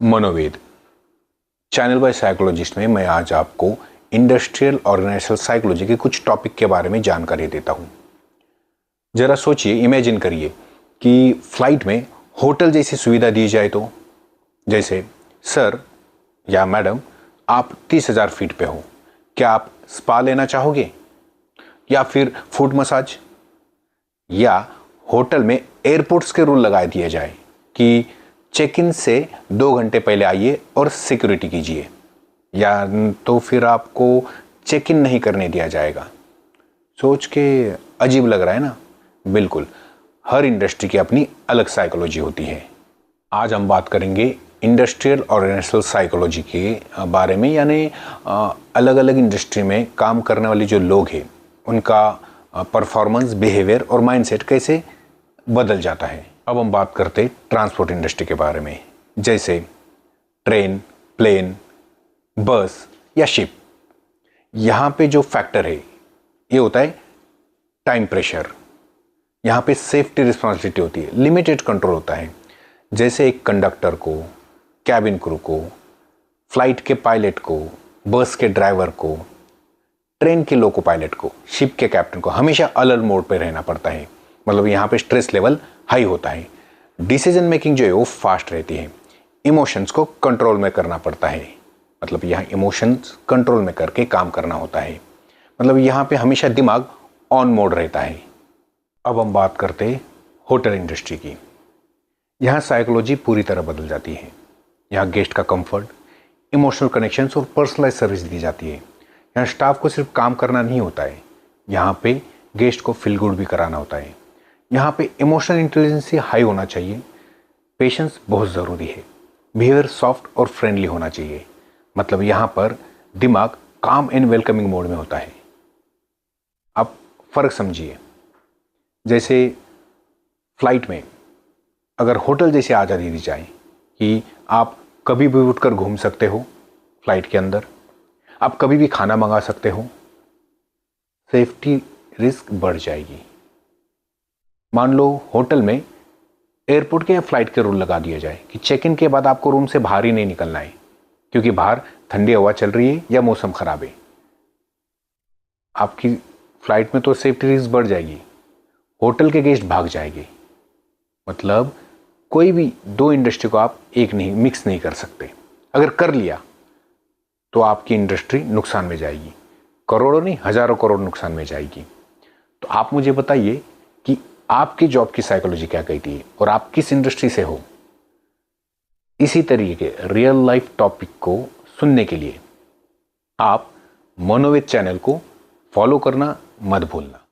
मनोवेद channel bye psychologist में मैं आज आपको इंडस्ट्रियल ऑर्गेनाइजेशनल साइकोलॉजी के कुछ टॉपिक के बारे में जानकारी देता हूं। जरा सोचिए, इमेजिन करिए कि फ्लाइट में होटल जैसी सुविधा दी जाए तो, जैसे सर या मैडम आप 30,000 फीट पे हो, क्या आप स्पा लेना चाहोगे, या फिर फुट मसाज, या होटल में एयरपोर्ट्स के रूल लगा दिए जाए कि चेक इन से 2 घंटे पहले आइए और सिक्योरिटी कीजिए, या तो फिर आपको चेक इन नहीं करने दिया जाएगा। सोच के अजीब लग रहा है ना? बिल्कुल, हर इंडस्ट्री की अपनी अलग साइकोलॉजी होती है। आज हम बात करेंगे इंडस्ट्रियल ऑर्गेनाइजेशनल साइकोलॉजी के बारे में, यानी अलग अलग इंडस्ट्री में काम करने वाले जो लोग हैं उनका परफॉर्मेंस, बिहेवियर और माइंडसेट कैसे बदल जाता है। अब हम बात करते ट्रांसपोर्ट इंडस्ट्री के बारे में, जैसे ट्रेन, प्लेन, बस या शिप। यहाँ पे जो फैक्टर है ये होता है टाइम प्रेशर। यहाँ पे सेफ्टी रिस्पॉन्सिबिलिटी होती है, लिमिटेड कंट्रोल होता है। जैसे एक कंडक्टर को, कैबिन क्रू को, फ्लाइट के पायलट को, बस के ड्राइवर को, ट्रेन के लोको पायलट को, शिप के कैप्टन को हमेशा अलर्ट मोड पे रहना पड़ता है। मतलब यहाँ पे स्ट्रेस लेवल हाई होता है। डिसीजन मेकिंग जो है वो फास्ट रहती है। इमोशंस को कंट्रोल में करना पड़ता है, मतलब यहाँ इमोशंस कंट्रोल में करके काम करना होता है। मतलब यहाँ पे हमेशा दिमाग ऑन मोड रहता है। अब हम बात करते हैं होटल इंडस्ट्री की। यहाँ साइकोलॉजी पूरी तरह बदल जाती है। यहाँ गेस्ट का कंफर्ट, इमोशनल कनेक्शंस और पर्सनलाइज सर्विस दी जाती है। यहाँ स्टाफ को सिर्फ काम करना नहीं होता है, यहाँ पे गेस्ट को फील गुड भी कराना होता है। यहाँ पे इमोशनल इंटेलिजेंस हाई होना चाहिए, पेशेंस बहुत ज़रूरी है, बिहेवियर सॉफ्ट और फ्रेंडली होना चाहिए। मतलब यहाँ पर दिमाग काम एंड वेलकमिंग मोड में होता है। आप फ़र्क समझिए, जैसे फ्लाइट में अगर होटल जैसी आज़ादी दी जाए कि आप कभी भी उठकर घूम सकते हो, फ्लाइट के अंदर आप कभी भी खाना मंगा सकते हो, सेफ्टी रिस्क बढ़ जाएगी। मान लो होटल में एयरपोर्ट के या फ्लाइट के रूल लगा दिया जाए कि चेक इन के बाद आपको रूम से बाहर ही नहीं निकलना है, क्योंकि बाहर ठंडी हवा चल रही है या मौसम खराब है। आपकी फ्लाइट में तो सेफ्टी रिस्क बढ़ जाएगी, होटल के गेस्ट भाग जाएंगे। मतलब कोई भी दो इंडस्ट्री को आप एक नहीं मिक्स नहीं कर सकते। अगर कर लिया तो आपकी इंडस्ट्री नुकसान में जाएगी, करोड़ों नहीं हजारों करोड़ नुकसान में जाएगी। तो आप मुझे बताइए कि आपकी जॉब की साइकोलॉजी क्या कहती है और आप किस इंडस्ट्री से हो। इसी तरीके के रियल लाइफ टॉपिक को सुनने के लिए आप मनोवेद चैनल को फॉलो करना मत भूलना।